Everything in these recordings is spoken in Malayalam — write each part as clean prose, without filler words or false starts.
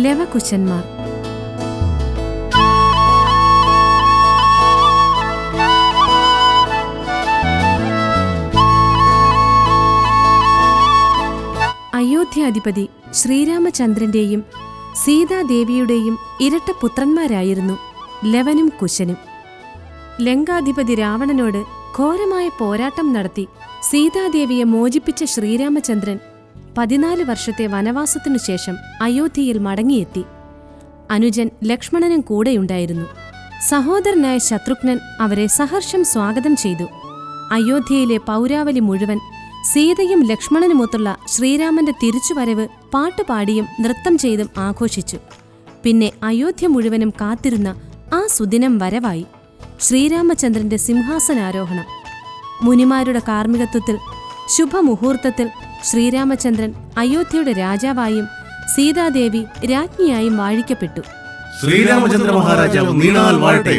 ലവകുശന്മാർ. അയോധ്യാധിപതി ശ്രീരാമചന്ദ്രന്റെയും സീതാദേവിയുടെയും ഇരട്ട പുത്രന്മാരായിരുന്നു ലവനും കുശനും. ലങ്കാധിപതി രാവണനോട് ഘോരമായ പോരാട്ടം നടത്തി സീതാദേവിയെ മോചിപ്പിച്ച ശ്രീരാമചന്ദ്രൻ 14 വർഷത്തെ വനവാസത്തിനു ശേഷം അയോധ്യയിൽ മടങ്ങിയെത്തി. അനുജൻ ലക്ഷ്മണനും കൂടെയുണ്ടായിരുന്നു. സഹോദരനായ ശത്രുഘ്നൻ അവരെ സഹർഷം സ്വാഗതം ചെയ്തു. അയോധ്യയിലെ പൗരാവലി മുഴുവൻ സീതയും ലക്ഷ്മണനുമൊത്തുള്ള ശ്രീരാമന്റെ തിരിച്ചുവരവ് പാട്ടുപാടിയും നൃത്തം ചെയ്തും ആഘോഷിച്ചു. പിന്നെ അയോധ്യ മുഴുവനും കാത്തിരുന്ന ആ സുദിനം വരവായി. ശ്രീരാമചന്ദ്രന്റെ സിംഹാസനാരോഹണം. മുനിമാരുടെ കാർമ്മികത്വത്തിൽ ശുഭമുഹൂർത്തത്തിൽ ശ്രീരാമചന്ദ്രൻ അയോധ്യയുടെ രാജാവായും സീതാദേവി രാജ്ഞിയായും വാഴിക്കപ്പെട്ടു. ശ്രീരാമചന്ദ്ര മഹാരാജാവ് നീണാൽ വാഴട്ടെ.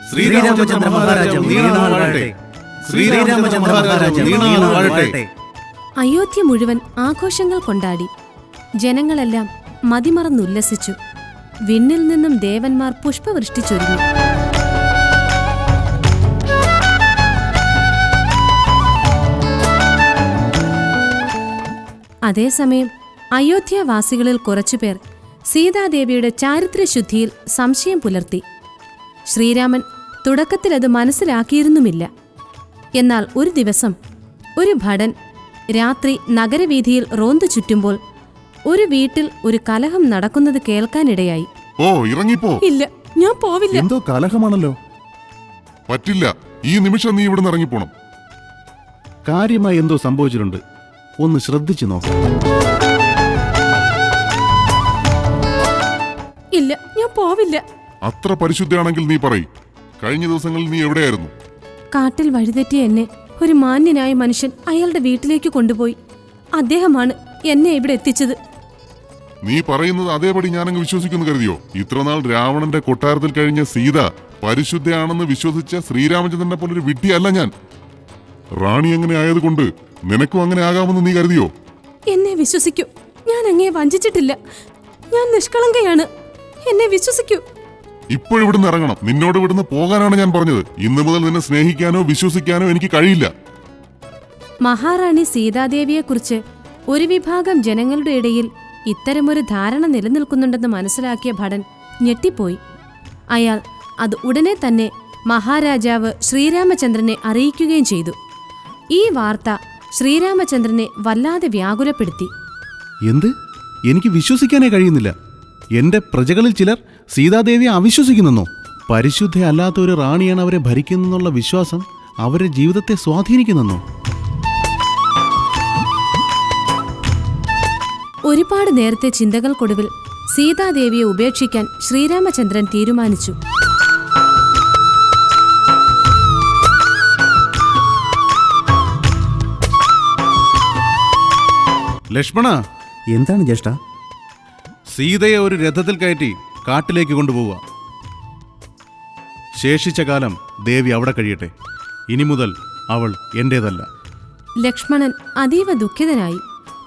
ശ്രീരാമചന്ദ്ര മഹാരാജാവ് നീണാൽ വാഴട്ടെ. ശ്രീരാമചന്ദ്ര മഹാരാജാവ് നീണാൽ വാഴട്ടെ. അയോധ്യ മുഴുവൻ ആഘോഷങ്ങൾ കൊണ്ടാടി. ജനങ്ങളെല്ലാം മതിമറന്നുല്ലസിച്ചു. വിണ്ണിൽ നിന്നും ദേവന്മാർ പുഷ്പവൃഷ്ടി ചൊരിഞ്ഞു. അതേസമയം അയോധ്യാവാസികളിൽ കുറച്ചുപേർ സീതാദേവിയുടെ ചാരിത്രശുദ്ധിയിൽ സംശയം പുലർത്തി. ശ്രീരാമൻ തുടക്കത്തിലത് മനസ്സിലാക്കിയിരുന്നുമില്ല. എന്നാൽ ഒരു ദിവസം ഒരു ഭടൻ രാത്രി നഗരവീഥിയിൽ റോന്തു ചുറ്റുമ്പോൾ ഒരു വീട്ടിൽ ഒരു കലഹം നടക്കുന്നത് കേൾക്കാനിടയായി. ഓ, ഇറങ്ങിപ്പോ. ഇല്ല, ഞാൻ പോവില്ല. എന്തോ കലഹമാണല്ലോ. പറ്റില്ല, ഈ നിമിഷം നീ ഇവിടുന്ന് ഇറങ്ങിപ്പോണം. കാര്യമായി എന്തോ സംഭവിച്ചിട്ടുണ്ട്. ഒന്ന് ശ്രദ്ധിച്ചു നോക്കാം. ഇല്ല, ഞാൻ പോവില്ല. അത്ര പരിശുദ്ധയാണെങ്കിൽ നീ പറയ്, കഴിഞ്ഞ ദിവസങ്ങളിൽ നീ എവിടെയായിരുന്നു? കാട്ടിൽ വഴിതെറ്റിയ എന്നെ ഒരു മാന്യനായ മനുഷ്യൻ അയാളുടെ വീട്ടിലേക്ക് കൊണ്ടുപോയി. അദ്ദേഹമാണ് എന്നെ ഇവിടെ എത്തിച്ചത്. നീ പറയുന്നത് അതേപടി ഞാനങ്ങ് വിശ്വസിക്കുന്നു കരുതിയോ? ഇത്രനാൾ രാവണന്റെ കൊട്ടാരത്തിൽ കഴിഞ്ഞ സീത പരിശുദ്ധയാണെന്ന് വിശ്വസിച്ച ശ്രീരാമചന്ദ്രനെ പോലൊരു വിഡ്ഢിയല്ല ഞാൻ. റാണി എങ്ങനെ ആയതുകൊണ്ട് നിനക്കും അങ്ങനെ ആകാമെന്ന് നീ കരുതിയോ? എന്നെ വിശ്വസിക്കൂ, ഞാൻ അങ്ങയെ വഞ്ചിച്ചിട്ടില്ല. ഞാൻ നിഷ്കളങ്കയാണ്. എന്നെ വിശ്വസിക്കൂ. ഇപ്പോഴിവിടുന്ന് ഇറങ്ങണം. നിന്നോട് ഇവിടുന്ന് പോകാനാണ് ഞാൻ പറഞ്ഞത്. ഇന്നു മുതൽ നിന്നെ സ്നേഹിക്കാനോ വിശ്വസിക്കാനോ എനിക്ക് കഴിയില്ല. മഹാറാണി സീതാദേവിയെക്കുറിച്ച് ഒരു വിഭാഗം ജനങ്ങളുടെ ഇടയിൽ ഇത്തരമൊരു ധാരണ നിലനിൽക്കുന്നുണ്ടെന്ന് മനസ്സിലാക്കിയ ഭടൻ ഞെട്ടിപ്പോയി. അയാൾ അത് ഉടനെ തന്നെ മഹാരാജാവ് ശ്രീരാമചന്ദ്രനെ അറിയിക്കുകയും ചെയ്തു. ഈ വാർത്ത ശ്രീരാമചന്ദ്രനെ വല്ലാതെ വ്യാകുലപ്പെടുത്തി. എന്ത്? എനിക്ക് വിശ്വസിക്കാനേ കഴിയുന്നില്ല. എന്റെ പ്രജകളിൽ ചിലർ സീതാദേവിയെ അവിശ്വസിക്കുന്നെന്നോ? പരിശുദ്ധയല്ലാത്ത ഒരു റാണിയാണ് അവരെ ഭരിക്കുന്നെന്നുള്ള വിശ്വാസം അവരുടെ ജീവിതത്തെ സ്വാധീനിക്കുന്നെന്നോ? ഒരുപാട് നേരത്തെ ചിന്തകൾക്കൊടുവിൽ സീതാദേവിയെ ഉപേക്ഷിക്കാൻ ശ്രീരാമചന്ദ്രൻ തീരുമാനിച്ചു. ലക്ഷ്മണ, എന്താണ് ജ്യേഷ്ഠ? സീതയെ ഒരു രഥത്തിൽ കയറ്റി കാട്ടിലേക്ക് കൊണ്ടുപോവുക. ശേഷിച്ച കാലം ദേവി അവിടെ കഴിയട്ടെ. ഇനി മുതൽ അവൾ എന്റേതല്ല. ലക്ഷ്മണൻ അതീവ ദുഃഖിതനായി.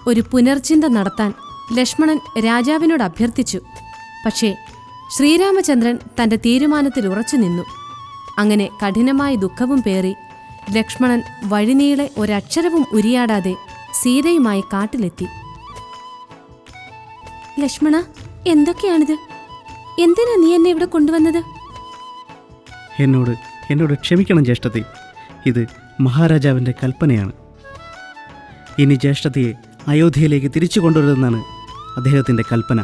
ഒരു പുനർചിന്ത നടത്താൻ ലക്ഷ്മണൻ രാജാവിനോട് അഭ്യർത്ഥിച്ചു. പക്ഷേ ശ്രീരാമചന്ദ്രൻ തന്റെ തീരുമാനത്തിൽ ഉറച്ചുനിന്നു. അങ്ങനെ കഠിനമായ ദുഃഖവും പേറി ലക്ഷ്മണൻ വഴിനീളെ ഒരക്ഷരവും ഉരിയാടാതെ സീതയുമായി കാട്ടിലെത്തി. ലക്ഷ്മണ, എന്തൊക്കെയാണിത്? എന്തിനാ നീ എന്നെ ഇവിടെ കൊണ്ടുവന്നത്? എന്നോട് ക്ഷമിക്കണം ജ്യേഷ്ഠത്തി. ഇത് മഹാരാജാവിൻ്റെ കൽപ്പനയാണ്. ഇനി ജ്യേഷ്ഠത്തിയെ അയോധ്യയിലേക്ക് തിരിച്ചു കൊണ്ടുവരുമെന്നാണ് അദ്ദേഹത്തിൻ്റെ കൽപ്പന.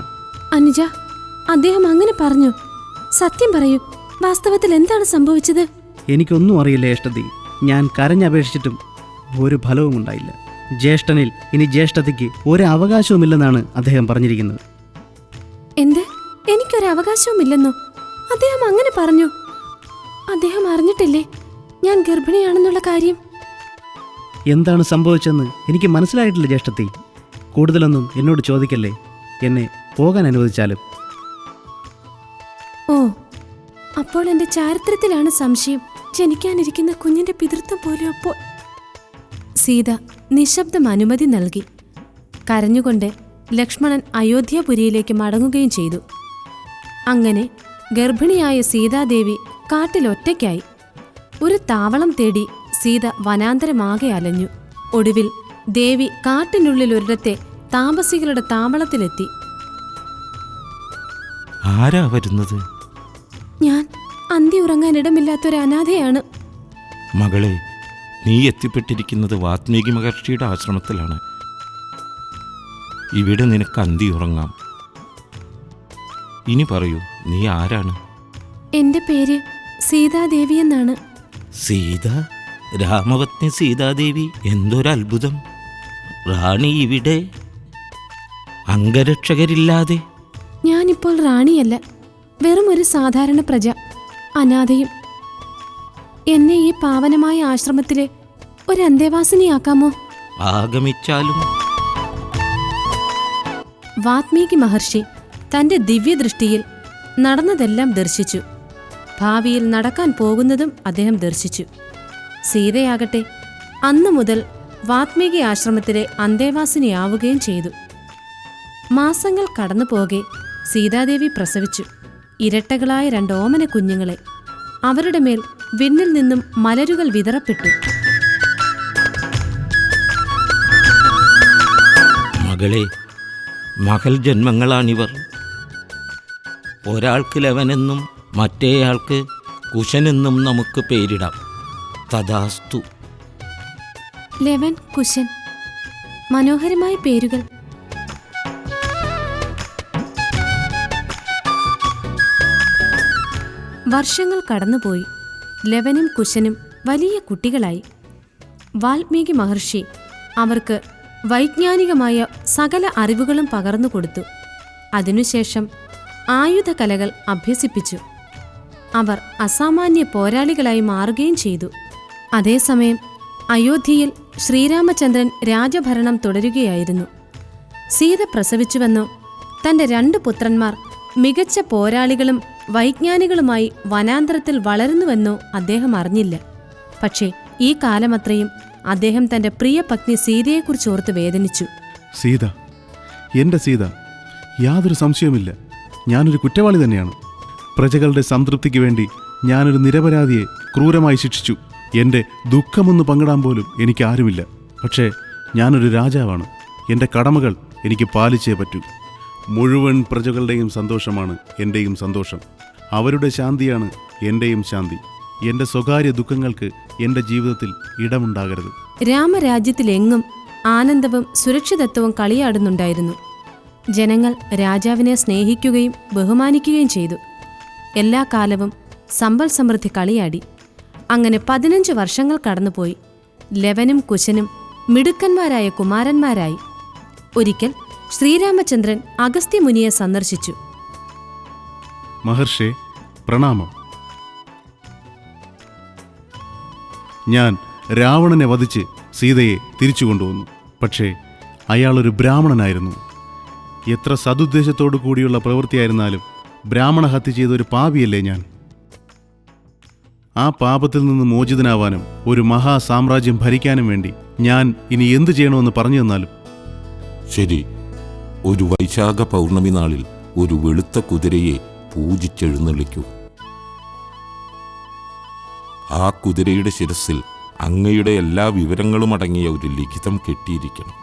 അനുജ, അദ്ദേഹം അങ്ങനെ പറഞ്ഞു. സത്യം പറയൂ, വാസ്തവത്തിൽ എന്താണ് സംഭവിച്ചത്? എനിക്കൊന്നും അറിയില്ല ജ്യേഷ്ഠത്തി. ഞാൻ കരഞ്ഞപേക്ഷിച്ചിട്ടും ഒരു ഫലവും ഉണ്ടായില്ല. ജ്യേഷ്ഠനിൽ ഇനി ജ്യേഷ്ഠത്തിക്ക് ഒരു അവകാശവുമില്ലെന്നാണ് അദ്ദേഹം പറഞ്ഞിരിക്കുന്നത്. എന്ത്? എനിക്കൊരു അവകാശവുമില്ലെന്നോ? അദ്ദേഹം അങ്ങനെ പറഞ്ഞു? അദ്ദേഹം അറിഞ്ഞിട്ടില്ലേ ഞാൻ ഗർഭിണിയാണെന്നുള്ള കാര്യം? എന്താണ് സംഭവിച്ചെന്ന് എനിക്ക് മനസ്സിലായിട്ടില്ല ജ്യേഷ്ഠത്തി. കൂടുതലൊന്നും എന്നോട് ചോദിക്കല്ലേ. എന്നെ പോകാൻ അനുവദിച്ചാലും. ഓ, അപ്പോൾ എന്റെ ചാരിത്രത്തിലാണ് സംശയം. ജനിക്കാനിരിക്കുന്ന കുഞ്ഞിന്റെ പിതൃത്വം പോലും. അപ്പോൾ സീത നിശബ്ദം അനുമതി നൽകി. കരഞ്ഞുകൊണ്ട് ലക്ഷ്മണൻ അയോധ്യാപുരിയിലേക്ക് മടങ്ങുകയും ചെയ്തു. അങ്ങനെ ഗർഭിണിയായ സീതാദേവി കാട്ടിലൊറ്റയ്ക്കായി. ഒരു താവളം തേടി സീത വനാന്തരമാകെ അലഞ്ഞു. ഒടുവിൽ ദേവി കാട്ടിനുള്ളിലൊരിടത്തെ താമസികളുടെ താവളത്തിലെത്തി. ആരാ വരുന്നത്? ഞാൻ അന്തി ഉറങ്ങാനിടമില്ലാത്തൊരു അനാഥയാണ്. മകളെ, നീ എത്തിപ്പെട്ടിരിക്കുന്നത് വാത്മീകി മഹർഷിയുടെ ആശ്രമത്തിലാണ്. ഇവിടെ നിനക്ക് അന്തി ഉറങ്ങാം. ഇനി പറയൂ, നീ ആരാണ്? എന്റെ പേര് സീതാദേവി എന്നാണ്. സീത? രാമപത്നി സീതാദേവി? എന്തൊരത്ഭുതം! റാണി ഇവിടെ അംഗരക്ഷകരില്ലാതെ? ഞാനിപ്പോൾ റാണിയല്ല, വെറും ഒരു സാധാരണ പ്രജ, അനാഥയും. എന്നെ ഈ പാവനമായ ആശ്രമത്തിലെ ഒരു അന്തേവാസിനിയാക്കാമോ? ആഗമിച്ചാലും. വാത്മീകി മഹർഷി തന്റെ ദിവ്യദൃഷ്ടിയിൽ നടന്നതെല്ലാം ദർശിച്ചു. ഭാവിയിൽ നടക്കാൻ പോകുന്നതും അദ്ദേഹം ദർശിച്ചു. സീതയാകട്ടെ അന്നു മുതൽ വാത്മീകി ആശ്രമത്തിലെ അന്തേവാസിനിയാവുകയും ചെയ്തു. മാസങ്ങൾ കടന്നുപോകെ സീതാദേവി പ്രസവിച്ചു. ഇരട്ടകളായ 2 ഓമന കുഞ്ഞുങ്ങളെ. അവരുടെ മേൽ വിണ്ണിൽ നിന്നും മലരുകൾ വിതറപ്പെട്ടു. മകളെ, മകൾ ജന്മങ്ങളാണിവർ. ഒരാൾക്ക് ലവനെന്നും മറ്റേയാൾക്ക് കുശനെന്നും നമുക്ക് പേരിടാം. തഥാസ്തു. ലവൻ, കുശൻ, മനോഹരമായ പേരുകൾ. വർഷങ്ങൾ കടന്നുപോയി. ലവനും കുശനും വലിയ കുട്ടികളായി. വാൽമീകി മഹർഷി അവർക്ക് വൈജ്ഞാനികമായ സകല അറിവുകളും പകർന്നു കൊടുത്തു. അതിനുശേഷം ആയുധകലകൾ അഭ്യസിപ്പിച്ചു. അവർ അസാമാന്യ പോരാളികളായി മാറുകയും ചെയ്തു. അതേസമയം അയോധ്യയിൽ ശ്രീരാമചന്ദ്രൻ രാജഭരണം തുടരുകയായിരുന്നു. സീത പ്രസവിച്ചുവെന്നോ തന്റെ 2 പുത്രന്മാർ മികച്ച പോരാളികളും വൈജ്ഞാനികളുമായി വനാന്തരത്തിൽ വളരുന്നുവെന്നോ അദ്ദേഹം അറിഞ്ഞില്ല. പക്ഷേ ഈ കാലമത്രയും അദ്ദേഹം തന്റെ പ്രിയ പത്നി സീതയെക്കുറിച്ചോർത്ത് വേദനിച്ചു. സീത, എൻ്റെ സീത, യാതൊരു സംശയവുമില്ല, ഞാനൊരു കുറ്റവാളി തന്നെയാണ്. പ്രജകളുടെ സംതൃപ്തിക്ക് വേണ്ടി ഞാനൊരു നിരപരാധിയെ ക്രൂരമായി ശിക്ഷിച്ചു. എൻ്റെ ദുഃഖമൊന്ന് പങ്കിടാൻ പോലും എനിക്ക് ആരുമില്ല. പക്ഷേ ഞാനൊരു രാജാവാണ്. എൻ്റെ കടമകൾ എനിക്ക് പാലിച്ചേ പറ്റൂ. മുഴുവൻ പ്രജകളുടെയും സന്തോഷമാണ് എൻ്റെയും സന്തോഷം. അവരുടെ ശാന്തിയാണ് എൻ്റെയും ശാന്തി. എൻ്റെ സ്വകാര്യ ദുഃഖങ്ങൾക്ക് എൻ്റെ ജീവിതത്തിൽ ഇടമുണ്ടാകരുത്. രാമരാജ്യത്തിലെങ്ങും ആനന്ദവും സുരക്ഷിതത്വവും കളിയാടുന്നുണ്ടായിരുന്നു. ജനങ്ങൾ രാജാവിനെ സ്നേഹിക്കുകയും ബഹുമാനിക്കുകയും ചെയ്തു. എല്ലാ കാലവും സമ്പൽ സമൃദ്ധി കളിയാടി. അങ്ങനെ 15 വർഷങ്ങൾ കടന്നുപോയി. ലവനും കുശനും മിടുക്കന്മാരായ കുമാരന്മാരായി. ഒരിക്കൽ ശ്രീരാമചന്ദ്രൻ അഗസ്ത്യമുനിയെ സന്ദർശിച്ചു. മഹർഷേ, പ്രണാമം. ഞാൻ രാവണനെ വധിച്ച് സീതയെ തിരിച്ചു കൊണ്ടുവന്നു. പക്ഷേ അയാളൊരു ബ്രാഹ്മണനായിരുന്നു. എത്ര സതുദ്ദേശത്തോടു കൂടിയുള്ള പ്രവൃത്തിയായിരുന്നാലും ബ്രാഹ്മണ ഹത്യ ചെയ്ത ഒരു പാപിയല്ലേ ഞാൻ. ആ പാപത്തിൽ നിന്ന് മോചിതനാവാനും ഒരു മഹാസാമ്രാജ്യം ഭരിക്കാനും വേണ്ടി ഞാൻ ഇനി എന്തു ചെയ്യണമെന്ന് പറഞ്ഞു തന്നാലും. ശരി, ഒരു വൈശാഖ പൗർണമി നാളിൽ ഒരു വെളുത്ത കുതിരയെ പൂജിച്ചെഴുന്നള്ളിക്കൂ. ആ കുതിരയുടെ ശിരസിൽ അങ്ങയുടെ എല്ലാ വിവരങ്ങളും അടങ്ങിയ ഒരു ലിഖിതം കെട്ടിയിരിക്കണം.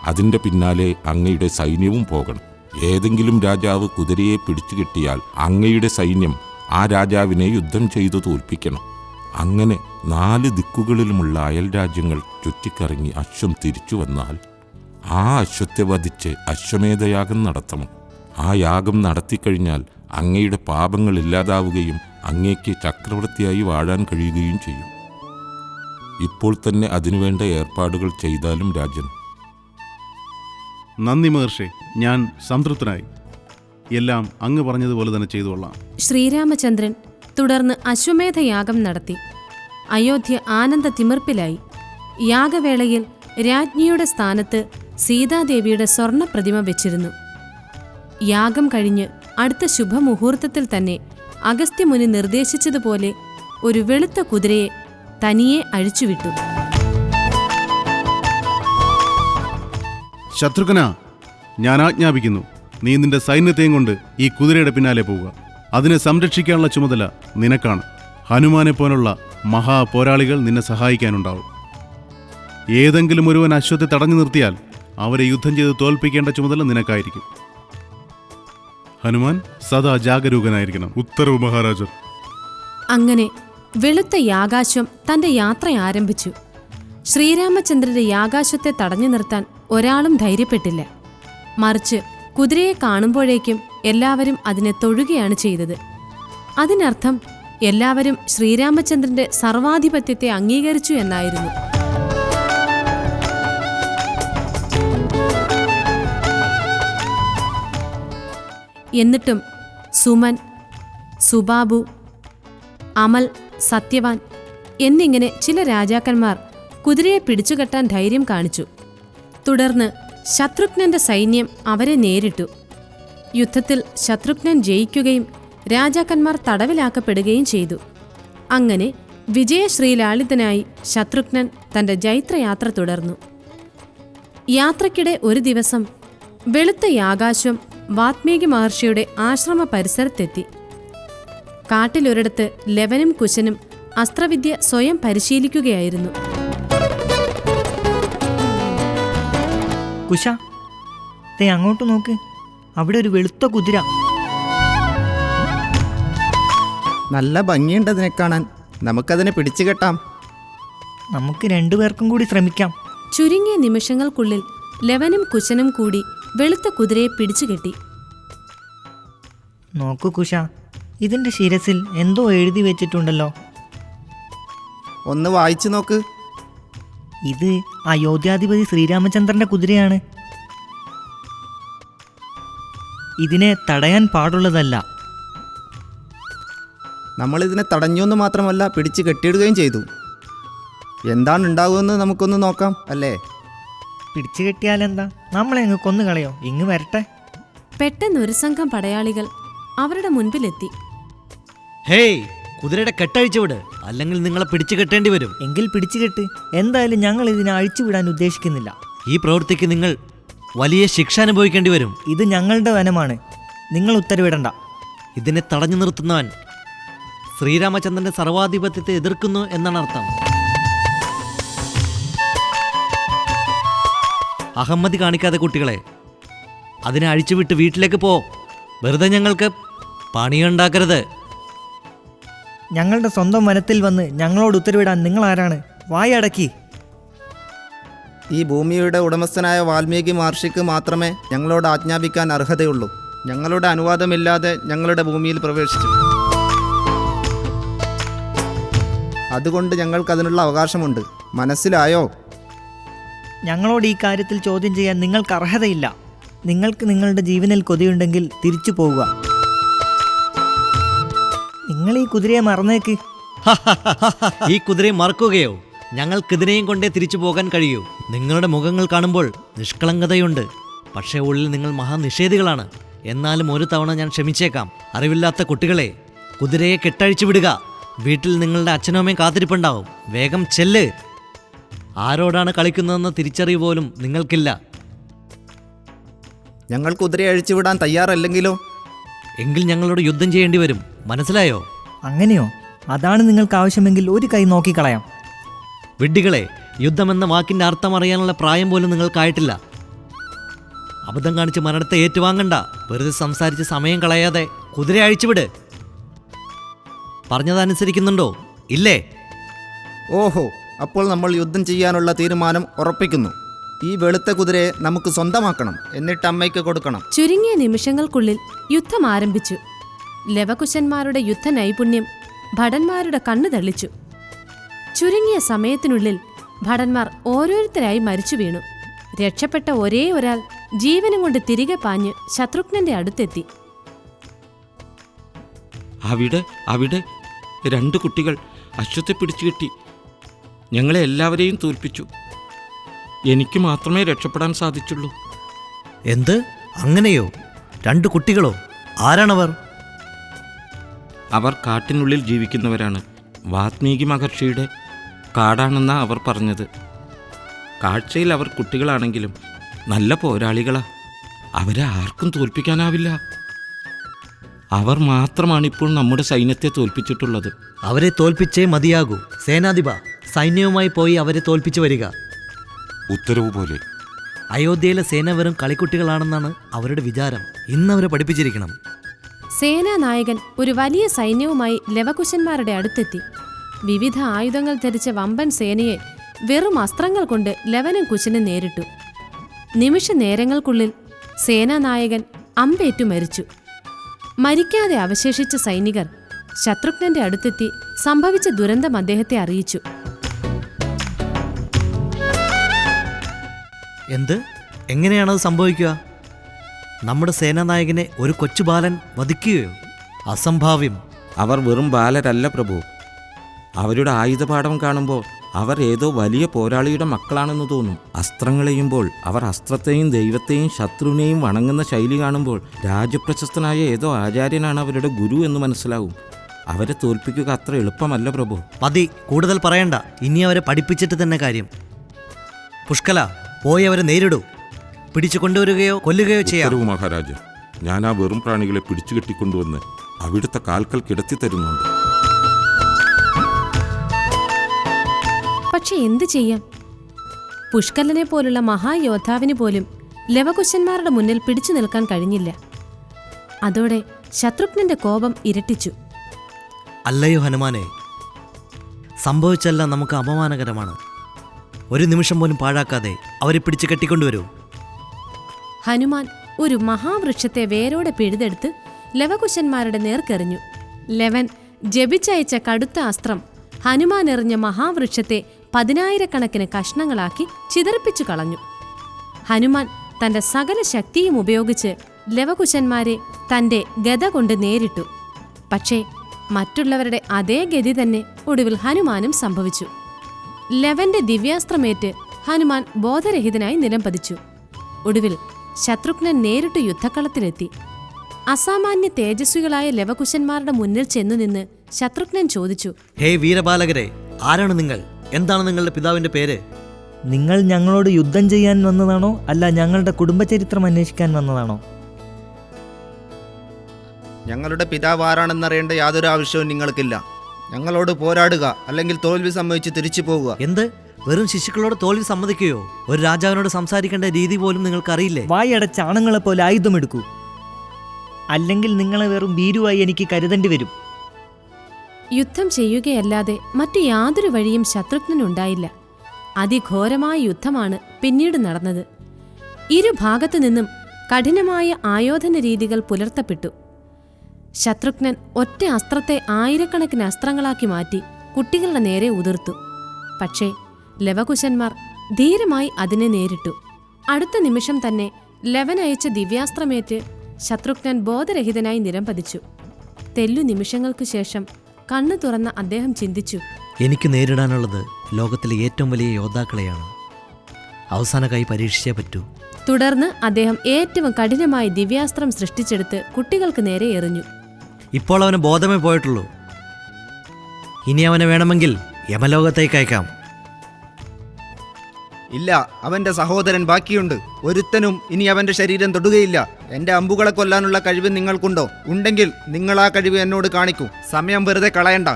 അതിൻ്റെ പിന്നാലെ അങ്ങയുടെ സൈന്യവും പോകണം. ഏതെങ്കിലും രാജാവ് കുതിരയെ പിടിച്ചു കെട്ടിയാൽ അങ്ങയുടെ സൈന്യം ആ രാജാവിനെ യുദ്ധം ചെയ്തു തോൽപ്പിക്കണം. അങ്ങനെ 4 ദിക്കുകളിലുമുള്ള അയൽ രാജ്യങ്ങൾ ചുറ്റിക്കറങ്ങി അശ്വം തിരിച്ചു വന്നാൽ ആ അശ്വത്തെ വധിച്ച് അശ്വമേധയാഗം നടത്തണം. ആ യാഗം നടത്തിക്കഴിഞ്ഞാൽ അങ്ങയുടെ പാപങ്ങൾ ഇല്ലാതാവുകയും അങ്ങേക്ക് ചക്രവർത്തിയായി വാഴാൻ കഴിയുകയും ചെയ്യും. ഇപ്പോൾ തന്നെ അതിനുവേണ്ട ഏർപ്പാടുകൾ ചെയ്താലും രാജൻ. നന്ദി മഹർഷേ, ഞാൻ സംതൃപ്തനായി. എല്ലാം അങ്ങ് പറഞ്ഞതുപോലെ തന്നെ ചെയ്തുകൊള്ളാം. ശ്രീരാമചന്ദ്രൻ തുടർന്ന് അശ്വമേധയാഗം നടത്തി. അയോധ്യ ആനന്ദ തിമിർപ്പിലായി. യാഗവേളയിൽ രാജ്ഞിയുടെ സ്ഥാനത്ത് സീതാദേവിയുടെ സ്വർണ്ണ പ്രതിമ വെച്ചിരുന്നു. യാഗം കഴിഞ്ഞ് അടുത്ത ശുഭമുഹൂർത്തത്തിൽ തന്നെ അഗസ്ത്യമുനി നിർദ്ദേശിച്ചതുപോലെ ഒരു വെളുത്ത കുതിരയെ തനിയെ അഴിച്ചുവിട്ടു. ശത്രുഘ്ന, ഞാൻ ആജ്ഞാപിക്കുന്നു, നീ നിന്റെ സൈന്യത്തെയും കൊണ്ട് ഈ കുതിരയുടെ പിന്നാലെ പോവുക. അതിനെ സംരക്ഷിക്കാനുള്ള ചുമതല നിനക്കാണ്. ഹനുമാനെ പോലുള്ള മഹാപോരാളികൾ നിന്നെ സഹായിക്കാനുണ്ടാവും. ഏതെങ്കിലും ഒരുവൻ അശ്വത്തെ തടഞ്ഞു നിർത്തിയാൽ അവരെ യുദ്ധം ചെയ്ത് തോൽപ്പിക്കേണ്ട ചുമതല നിനക്കായിരിക്കും. ഹനുമാൻ സദാ ജാഗരൂകനായിരിക്കണം. ഉത്തരവ് മഹാരാജൻ. അങ്ങനെ വെളുത്ത യാഗാശ്വം തന്റെ യാത്ര ആരംഭിച്ചു. ശ്രീരാമചന്ദ്രന്റെ യാഗാശ്വത്തെ തടഞ്ഞു നിർത്താൻ ഒരാളും ധൈര്യപ്പെട്ടില്ല. മറിച്ച് കുതിരയെ കാണുമ്പോഴേക്കും എല്ലാവരും അതിനെ തൊഴുകയാണ് ചെയ്തത്. അതിനർത്ഥം എല്ലാവരും ശ്രീരാമചന്ദ്രന്റെ സർവാധിപത്യത്തെ അംഗീകരിച്ചു എന്നായിരുന്നു. എന്നിട്ടും സുമൻ, സുബാബു, അമൽ, സത്യവാൻ എന്നിങ്ങനെ ചില രാജാക്കന്മാർ കുതിരയെ പിടിച്ചുകെട്ടാൻ ധൈര്യം കാണിച്ചു. തുടർന്ന് ശത്രുഘ്നന്റെ സൈന്യം അവരെ നേരിട്ടു. യുദ്ധത്തിൽ ശത്രുഘ്നൻ ജയിക്കുകയും രാജാക്കന്മാർ തടവിലാക്കപ്പെടുകയും ചെയ്തു. അങ്ങനെ വിജയശ്രീലാളിതനായി ശത്രുഘ്നൻ തന്റെ ജൈത്രയാത്ര തുടർന്നു. യാത്രയ്ക്കിടെ ഒരു ദിവസം വെളുത്ത യാഗാശ്വം വാത്മീകി മഹർഷിയുടെ ആശ്രമ പരിസരത്തെത്തി. കാട്ടിലൊരിടത്ത് ലവനും കുശനും അസ്ത്രവിദ്യ സ്വയം പരിശീലിക്കുകയായിരുന്നു. കുശ, ദേ അങ്ങോട്ട് നോക്ക്, അവിടെ ഒരു വെളുത്ത കുതിര. നല്ല ഭംഗിയുണ്ട് അതിനെ കാണാൻ. നമുക്കതിനെ പിടിച്ചു കെട്ടാം. നമുക്ക് രണ്ടുപേർക്കും കൂടി ശ്രമിക്കാം. ചുരുങ്ങിയ നിമിഷങ്ങൾക്കുള്ളിൽ ലവനും കുശനും കൂടി വെളുത്ത കുതിരയെ പിടിച്ചുകെട്ടി. നോക്കൂ കുശ, ഇതിന്റെ ശിരസിൽ എന്തോ എഴുതി വെച്ചിട്ടുണ്ടല്ലോ. ഒന്ന് വായിച്ചു നോക്ക്. ഇത് അയോധ്യാധിപതി ശ്രീരാമചന്ദ്രന്റെ കുതിരയാണ്. ഇതിനെ തടയാൻ പാടുള്ളതല്ല. നമ്മളിതിനെ തടഞ്ഞുവെന്ന് മാത്രമല്ല, പിടിച്ച് കെട്ടിയിടുകയും ചെയ്തു. എന്താണ് ഉണ്ടാകുമെന്ന് നമുക്കൊന്ന് നോക്കാം, അല്ലേ? പിടിച്ചു കെട്ടിയാലെന്താ, നമ്മളെ അങ്ങ് കൊന്നുകളയോ? ഇങ്ങ് വരട്ടെ. പെട്ടെന്ന് ഒരു സംഘം പടയാളികൾ അവരുടെ മുൻപിലെത്തി. ഹേയ്, കുതിരയുടെ കെട്ടഴിച്ചു വിട്, അല്ലെങ്കിൽ നിങ്ങളെ പിടിച്ചു കെട്ടേണ്ടി വരും. എങ്കിൽ പിടിച്ചു കെട്ട്. എന്തായാലും ഞങ്ങൾ ഇതിനെ അഴിച്ചുവിടാൻ ഉദ്ദേശിക്കുന്നില്ല. ഈ പ്രവൃത്തിക്ക് നിങ്ങൾ വലിയ ശിക്ഷ അനുഭവിക്കേണ്ടി വരും. ഇത് ഞങ്ങളുടെ വനമാണ്, നിങ്ങൾ ഉത്തരവിടണ്ട. ഇതിനെ തടഞ്ഞു നിർത്തുന്നവൻ ശ്രീരാമചന്ദ്രന്റെ സർവാധിപത്യത്തെ എതിർക്കുന്നു എന്നാണ് അർത്ഥം. അഹമ്മതി കാണിക്കാതെ കുട്ടികളെ, അതിനെ അഴിച്ചുവിട്ട് വീട്ടിലേക്ക് പോ. വെറുതെ ഞങ്ങൾക്ക് പണിയുണ്ടാക്കരുത്. ഞങ്ങളുടെ സ്വന്തം വനത്തിൽ വന്ന് ഞങ്ങളോട് ഉത്തരവിടാൻ നിങ്ങൾ ആരാണ്? വായടക്കി. ഈ ഭൂമിയുടെ ഉടമസ്ഥനായ വാൽമീകി മഹർഷിക്ക് മാത്രമേ ഞങ്ങളോട് ആജ്ഞാപിക്കാൻ അർഹതയുള്ളൂ. ഞങ്ങളുടെ അനുവാദമില്ലാതെ ഞങ്ങളുടെ ഭൂമിയിൽ പ്രവേശിച്ചു. അതുകൊണ്ട് ഞങ്ങൾക്കതിനുള്ള അവകാശമുണ്ട്. മനസ്സിലായോ? ഞങ്ങളോട് ഈ കാര്യത്തിൽ ചോദ്യം ചെയ്യാൻ നിങ്ങൾക്ക് അർഹതയില്ല. നിങ്ങൾക്ക് നിങ്ങളുടെ ജീവനിൽ കൊതിയുണ്ടെങ്കിൽ തിരിച്ചു പോവുക. നിങ്ങൾ ഈ കുതിരയെ മറന്നേക്ക്. ഈ കുതിരയെ മറക്കുകയോ? ഞങ്ങൾക്കിതിനെയും കൊണ്ടേ തിരിച്ചു പോകാൻ കഴിയൂ. നിങ്ങളുടെ മുഖങ്ങൾ കാണുമ്പോൾ നിഷ്കളങ്കതയുണ്ട്, പക്ഷേ ഉള്ളിൽ നിങ്ങൾ മഹാനിഷേധികളാണ്. എന്നാലും ഒരു തവണ ഞാൻ ക്ഷമിച്ചേക്കാം. അറിവില്ലാത്ത കുട്ടികളെ, കുതിരയെ കെട്ടഴിച്ചു വിടുക. വീട്ടിൽ നിങ്ങളുടെ അച്ഛനും അമ്മയും കാത്തിരിപ്പുണ്ടാവും. വേഗം ചെല്ല്. ആരോടാണ് കളിക്കുന്നതെന്ന് തിരിച്ചറിവ് പോലും നിങ്ങൾക്കില്ല. ഞങ്ങൾ കുതിരയെ അഴിച്ചുവിടാൻ തയ്യാറല്ലെങ്കിലോ? എങ്കിൽ ഞങ്ങളോട് യുദ്ധം ചെയ്യേണ്ടി വരും. മനസ്സിലായോ? അങ്ങനെയോ? അതാണ് നിങ്ങൾക്ക് ആവശ്യമെങ്കിൽ ഒരു കൈ നോക്കിക്കളയാം. വിഡ്ഢികളെ, യുദ്ധമെന്ന വാക്കിന്റെ അർത്ഥം അറിയാനുള്ള പ്രായം പോലും നിങ്ങൾക്കായിട്ടില്ല. അബദ്ധം കാണിച്ച് മരണത്തെ ഏറ്റുവാങ്ങണ്ട. വെറുതെ സംസാരിച്ച് സമയം കളയാതെ കുതിര അഴിച്ചുവിട്. പറഞ്ഞതനുസരിക്കുന്നുണ്ടോ? ഇല്ലേ? ഓഹോ, അപ്പോൾ നമ്മൾ യുദ്ധം ചെയ്യാനുള്ള തീരുമാനം ഉറപ്പിക്കുന്നു. ഈ വെളുത്ത കുതിരയെ നമുക്ക് സ്വന്തമാക്കണം, എന്നിട്ട് അമ്മയ്ക്ക് കൊടുക്കണം. ചുരുങ്ങിയ നിമിഷങ്ങൾക്കുള്ളിൽ യുദ്ധം ആരംഭിച്ചു. ലവകുശന്മാരുടെ യുദ്ധ നൈപുണ്യം ഭടന്മാരുടെ കണ്ണു തള്ളിച്ചു. ചുരുങ്ങിയ സമയത്തിനുള്ളിൽ ഭടന്മാർ ഓരോരുത്തരായി മരിച്ചു വീണു. രക്ഷപ്പെട്ട ഒരേ ഒരാൾ ജീവനും കൊണ്ട് തിരികെ പാഞ്ഞ് ശത്രുഘ്നന്റെ അടുത്തെത്തി. അവിടെ 2 കുട്ടികൾ അശ്വത്തെ പിടിച്ചു കെട്ടി ഞങ്ങളെ എല്ലാവരെയും തോൽപ്പിച്ചു. എനിക്ക് മാത്രമേ രക്ഷപ്പെടാൻ സാധിച്ചുള്ളൂ. എന്ത്? അങ്ങനെയോ? 2 കുട്ടികളോ? ആരാണവർ? അവർ കാട്ടിനുള്ളിൽ ജീവിക്കുന്നവരാണ്. വാത്മീകി മഹർഷിയുടെ കാടാണെന്നാണ് അവർ പറഞ്ഞത്. കാഴ്ചയിൽ അവർ കുട്ടികളാണെങ്കിലും നല്ല പോരാളികളാ. അവരെ ആർക്കും തോൽപ്പിക്കാനാവില്ല. അവർ മാത്രമാണ് ഇപ്പോൾ നമ്മുടെ സൈന്യത്തെ തോൽപ്പിച്ചിട്ടുള്ളത്. അവരെ തോൽപ്പിച്ചേ മതിയാകൂ. സേനാധിപ, സൈന്യവുമായി പോയി അവരെ തോൽപ്പിച്ചു വരിക. ഉത്തരവ് പോലെ. അയോധ്യയിലെ സേന വെറും കളിക്കുട്ടികളാണെന്നാണ് അവരുടെ വിചാരം. ഇന്നവരെ പഠിപ്പിച്ചിരിക്കണം. സേനാനായകൻ ഒരു വലിയ സൈന്യവുമായി ലവകുശന്മാരുടെ അടുത്തെത്തി. വിവിധ ആയുധങ്ങൾ ധരിച്ച വമ്പൻ സേനയെ വെറും അസ്ത്രങ്ങൾ കൊണ്ട് ലവനും കുശനും നേരിട്ടു. നിമിഷ നേരങ്ങൾക്കുള്ളിൽ സേനാനായകൻ അമ്പേറ്റു മരിച്ചു. മരിക്കാതെ അവശേഷിച്ച സൈനികർ ശത്രുഘ്നന്റെ അടുത്തെത്തി സംഭവിച്ച ദുരന്തം അദ്ദേഹത്തെ അറിയിച്ചു. എന്ത്? എങ്ങനെയാണത് സംഭവിക്കുക? നമ്മുടെ സേനാനായകനെ ഒരു കൊച്ചുബാലൻ വധിക്കുകയോ? അസംഭാവ്യം. അവർ വെറും ബാലരല്ല പ്രഭു. അവരുടെ ആയുധപാഠം കാണുമ്പോൾ അവർ ഏതോ വലിയ പോരാളിയുടെ മക്കളാണെന്ന് തോന്നും. അസ്ത്രങ്ങളെയുമ്പോൾ അവർ അസ്ത്രത്തെയും ദൈവത്തെയും ശത്രുവിനെയും വണങ്ങുന്ന ശൈലി കാണുമ്പോൾ രാജപ്രശസ്തനായ ഏതോ ആചാര്യനാണ് അവരുടെ ഗുരു എന്ന് മനസ്സിലാവും. അവരെ തോൽപ്പിക്കുക അത്ര എളുപ്പമല്ല പ്രഭു. മതി, കൂടുതൽ പറയണ്ട. ഇനി അവരെ പഠിപ്പിച്ചിട്ട് തന്നെ കാര്യം. പുഷ്കല, പോയി അവരെ നേരിടൂ. പിടിച്ചു കൊണ്ടുവരികയോ കൊല്ലുകയോ ചെയ്യാം. ഉത്തരവ് മഹാരാജ. ഞാൻ ആ വെറും പ്രാണികളെ പിടിച്ചു കെട്ടിക്കൊണ്ടുവന്ന് അവിടുത്തെ കാൽക്കൽ കിടത്തി തരുന്നുണ്ട്. പക്ഷെ എന്തു ചെയ്യാം? പുഷ്കലനെ പോലുള്ള മഹായോദ്ധാവിന് പോലും ലവകുശന്മാരുടെ മുന്നിൽ പിടിച്ചു നിൽക്കാൻ കഴിഞ്ഞില്ല. അതോടെ ശത്രുഘ്നന്റെ കോപം ഇരട്ടിച്ചു. അല്ലയോ ഹനുമാനെ, സംഭവിച്ചെല്ലാം നമുക്ക് അപമാനകരമാണ്. ഒരു നിമിഷം പോലും പാഴാക്കാതെ അവരെ പിടിച്ചു കെട്ടിക്കൊണ്ടുവരൂ. ഹനുമാൻ ഒരു മഹാവൃക്ഷത്തെ വേരോടെ പിഴുതെടുത്ത് ലവകുശന്മാരുടെ നേർക്കെറിഞ്ഞു. ലവൻ ജപിച്ചയച്ച കടുത്ത അസ്ത്രം ഹനുമാൻ എറിഞ്ഞ മഹാവൃക്ഷത്തെ 10,000-കണക്കിന് കഷ്ണങ്ങളാക്കി ചിതറിപ്പിച്ചു കളഞ്ഞു. ഹനുമാൻ തന്റെ സകല ശക്തിയും ഉപയോഗിച്ച് ലവകുശന്മാരെ തന്റെ ഗദ കൊണ്ട് നേരിട്ടു. പക്ഷേ മറ്റുള്ളവരുടെ അതേ ഗതി തന്നെ ഒടുവിൽ ഹനുമാനും സംഭവിച്ചു. ലവന്റെ ദിവ്യാസ്ത്രമേറ്റ് ഹനുമാൻ ബോധരഹിതനായി നിലംപതിച്ചു. ഒടുവിൽ ശത്രുഘ്നൻ നേരിട്ട് യുദ്ധക്കളത്തിലെത്തി. അസാമാന്യ തേജസ്വികളായ ലവകുശന്മാരുടെ മുന്നിൽ ചെന്നുനിന്ന് ശത്രുഘ്നൻ ചോദിച്ചു, ഹേ വീരബാലകരെ, ആരാണ് നിങ്ങൾ? എന്താണ് നിങ്ങളുടെ പിതാവിന്റെ പേര്? നിങ്ങൾ ഞങ്ങളോട് യുദ്ധം ചെയ്യാൻ വന്നതാണോ, അല്ല ഞങ്ങളുടെ കുടുംബചരിത്രം അന്വേഷിക്കാൻ വന്നതാണോ? ഞങ്ങളുടെ പിതാവ് ആരാണെന്നറിയേണ്ട യാതൊരു ആവശ്യവും നിങ്ങൾക്കില്ല. ഞങ്ങളോട് പോരാടുക, അല്ലെങ്കിൽ തോൽവി സംഭവിച്ച് തിരിച്ചു പോകുക. എന്ത്? വെറും ശിശുക്കളോട് തോൽവി സമ്മതിക്കുകയോ? ഒരു രാജാവിനോട് സംസാരിക്കേണ്ട രീതി പോലും നിങ്ങൾക്കറിയില്ലേ? വായടച്ച ആണുങ്ങളെ പോലെ ആയുധമെടുക്കൂ, അല്ലെങ്കിൽ നിങ്ങളെ വെറും ഭീരുവായി എനിക്ക് കരുതേണ്ടി വരും. യുദ്ധം ചെയ്യുകയല്ലാതെ മറ്റു യാതൊരു വഴിയും ശത്രുഘ്നനുണ്ടായില്ല. അതിഘോരമായ യുദ്ധമാണ് പിന്നീട് നടന്നത്. ഇരുഭാഗത്തു നിന്നും കഠിനമായ ആയോധന രീതികൾ പുലർത്തപ്പെട്ടു. ശത്രുഘ്നൻ ഒറ്റ അസ്ത്രത്തെ 1000-കണക്കിന് അസ്ത്രങ്ങളാക്കി മാറ്റി കുട്ടികളുടെ നേരെ ഉതിർത്തു. പക്ഷേ ലവകുശന്മാർ ധീരമായി അതിനെ നേരിട്ടു. അടുത്ത നിമിഷം തന്നെ ലവൻ അയച്ച ദിവ്യാസ്ത്രമേറ്റ് ശത്രുഘ്നൻ ബോധരഹിതനായി നിലംപതിച്ചു. തെല്ലു നിമിഷങ്ങൾക്കു ശേഷം കണ്ണു തുറന്ന അദ്ദേഹം ചിന്തിച്ചു, എനിക്ക് നേരിടാനുള്ളത് ലോകത്തിലെ ഏറ്റവും വലിയ യോദ്ധാക്കളെയാണ്. അവസാന കൈ പരീക്ഷിച്ചേ പറ്റൂ. തുടർന്ന് അദ്ദേഹം ഏറ്റവും കഠിനമായി ദിവ്യാസ്ത്രം സൃഷ്ടിച്ചെടുത്ത് കുട്ടികൾക്ക് നേരെ എറിഞ്ഞു. ഇപ്പോൾ അവന് ബോധമേ പോയിട്ടുള്ളൂ. ഇനി അവനെ വേണമെങ്കിൽ യമലോകത്തേക്ക് അയക്കാം. ഇല്ല, അവന്റെ സഹോദരൻ ബാക്കിയുണ്ട്. ഒരുത്തനും ഇനി അവന്റെ ശരീരം തൊടുകയില്ല. എന്റെ അമ്പുകളെ കൊല്ലാനുള്ള കഴിവ് നിങ്ങൾക്കുണ്ടോ? ഉണ്ടെങ്കിൽ നിങ്ങൾ ആ കഴിവ് എന്നോട് കാണിക്കൂ. സമയം വെറുതെ കളയണ്ട.